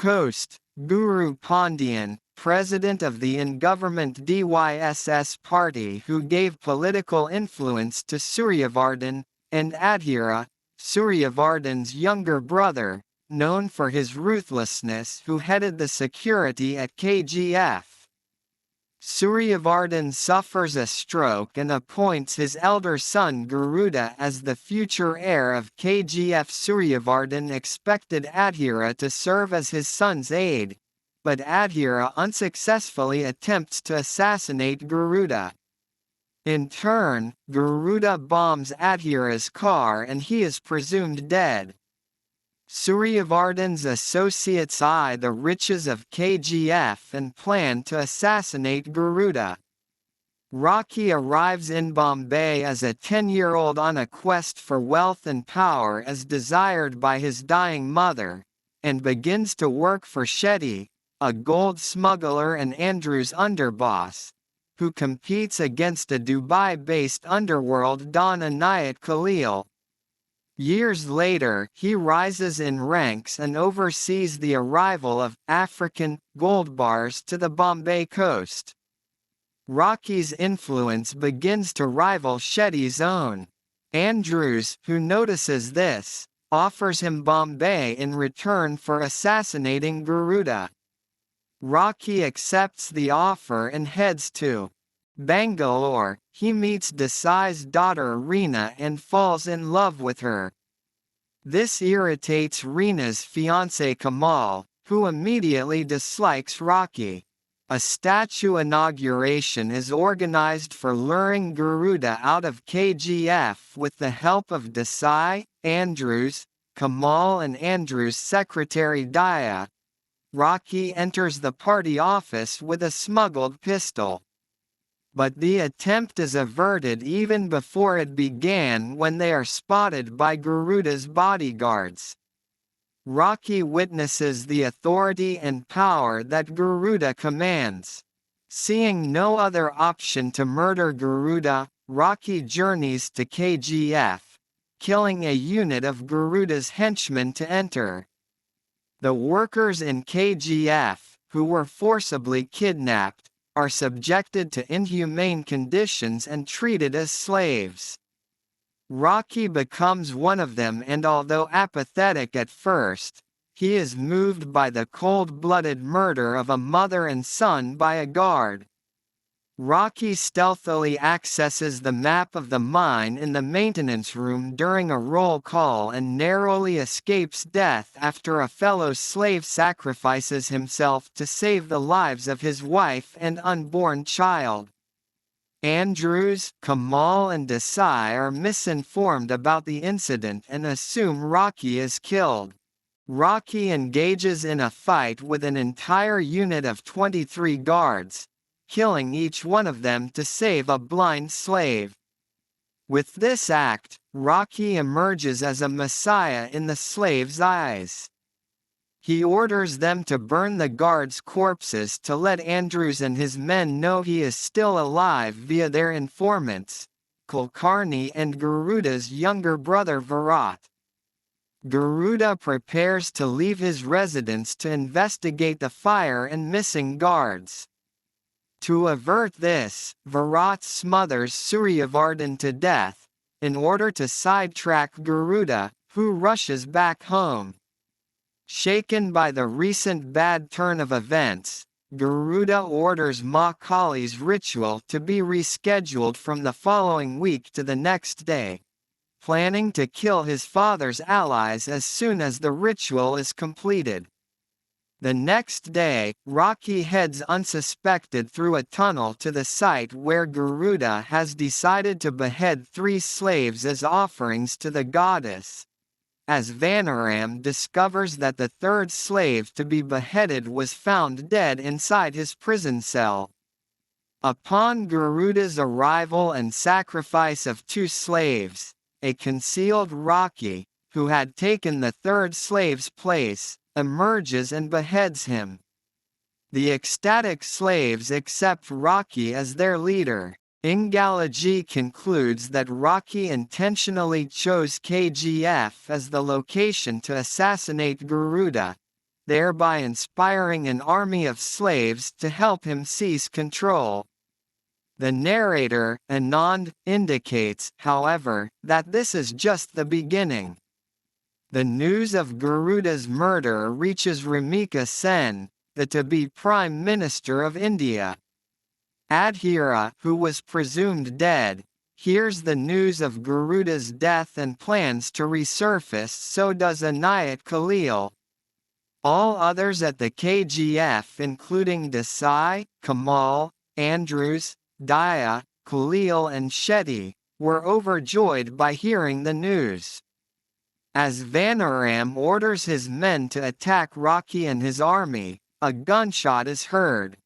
coast, Guru Pandian, president of the in-government DYSS party who gave political influence to Suryavardhan, and Adheera, Suryavardhan's younger brother, known for his ruthlessness, who headed the security at K.G.F. Suryavardhan suffers a stroke and appoints his elder son Garuda as the future heir of K.G.F. Suryavardhan expected Adheera to serve as his son's aide, but Adheera unsuccessfully attempts to assassinate Garuda. In turn, Garuda bombs Adheera's car and he is presumed dead. Suryavardhan's associates eye the riches of K.G.F. and plan to assassinate Garuda. Rocky arrives in Bombay as a 10-year-old on a quest for wealth and power as desired by his dying mother, and begins to work for Shetty, a gold smuggler and Andrews' underboss, who competes against a Dubai-based underworld don Inayat Khalil. Years later, he rises in ranks and oversees the arrival of African gold bars to the Bombay coast. Rocky's influence begins to rival Shetty's own. Andrews, who notices this, offers him Bombay in return for assassinating Garuda. Rocky accepts the offer and heads to Bangalore. He meets Desai's daughter Reena and falls in love with her. This irritates Reena's fiancé Kamal, who immediately dislikes Rocky. A statue inauguration is organized for luring Garuda out of K.G.F. with the help of Desai, Andrews, Kamal and Andrews' secretary Daya. Rocky enters the party office with a smuggled pistol. But the attempt is averted even before it began when they are spotted by Garuda's bodyguards. Rocky witnesses the authority and power that Garuda commands. Seeing no other option to murder Garuda, Rocky journeys to K.G.F., killing a unit of Garuda's henchmen to enter. The workers in K.G.F., who were forcibly kidnapped, are subjected to inhumane conditions and treated as slaves. Rocky becomes one of them, and although apathetic at first, he is moved by the cold-blooded murder of a mother and son by a guard. Rocky stealthily accesses the map of the mine in the maintenance room during a roll call and narrowly escapes death after a fellow slave sacrifices himself to save the lives of his wife and unborn child. Andrews, Kamal and Desai are misinformed about the incident and assume Rocky is killed. Rocky engages in a fight with an entire unit of 23 guards, killing each one of them to save a blind slave. With this act, Rocky emerges as a messiah in the slaves' eyes. He orders them to burn the guards' corpses to let Andrews and his men know he is still alive via their informants, Kulkarni and Garuda's younger brother Virat. Garuda prepares to leave his residence to investigate the fire and missing guards. To avert this, Virat smothers Suryavardhan to death, in order to sidetrack Garuda, who rushes back home. Shaken by the recent bad turn of events, Garuda orders Ma Kali's ritual to be rescheduled from the following week to the next day, planning to kill his father's allies as soon as the ritual is completed. The next day, Rocky heads unsuspected through a tunnel to the site where Garuda has decided to behead 3 slaves as offerings to the goddess. As Vanaram discovers that the 3rd slave to be beheaded was found dead inside his prison cell. Upon Garuda's arrival and sacrifice of 2 slaves, a concealed Rocky, who had taken the 3rd slave's place, emerges and beheads him. The ecstatic slaves accept Rocky as their leader. Ingalaji concludes that Rocky intentionally chose K.G.F. as the location to assassinate Garuda, thereby inspiring an army of slaves to help him seize control. The narrator, Anand, indicates, however, that this is just the beginning. The news of Garuda's murder reaches Ramika Sen, the to-be Prime Minister of India. Adheera, who was presumed dead, hears the news of Garuda's death and plans to resurface, so does Inayat Khalil. All others at the K.G.F. including Desai, Kamal, Andrews, Daya, Khalil and Shetty, were overjoyed by hearing the news. As Vanaram orders his men to attack Rocky and his army, a gunshot is heard.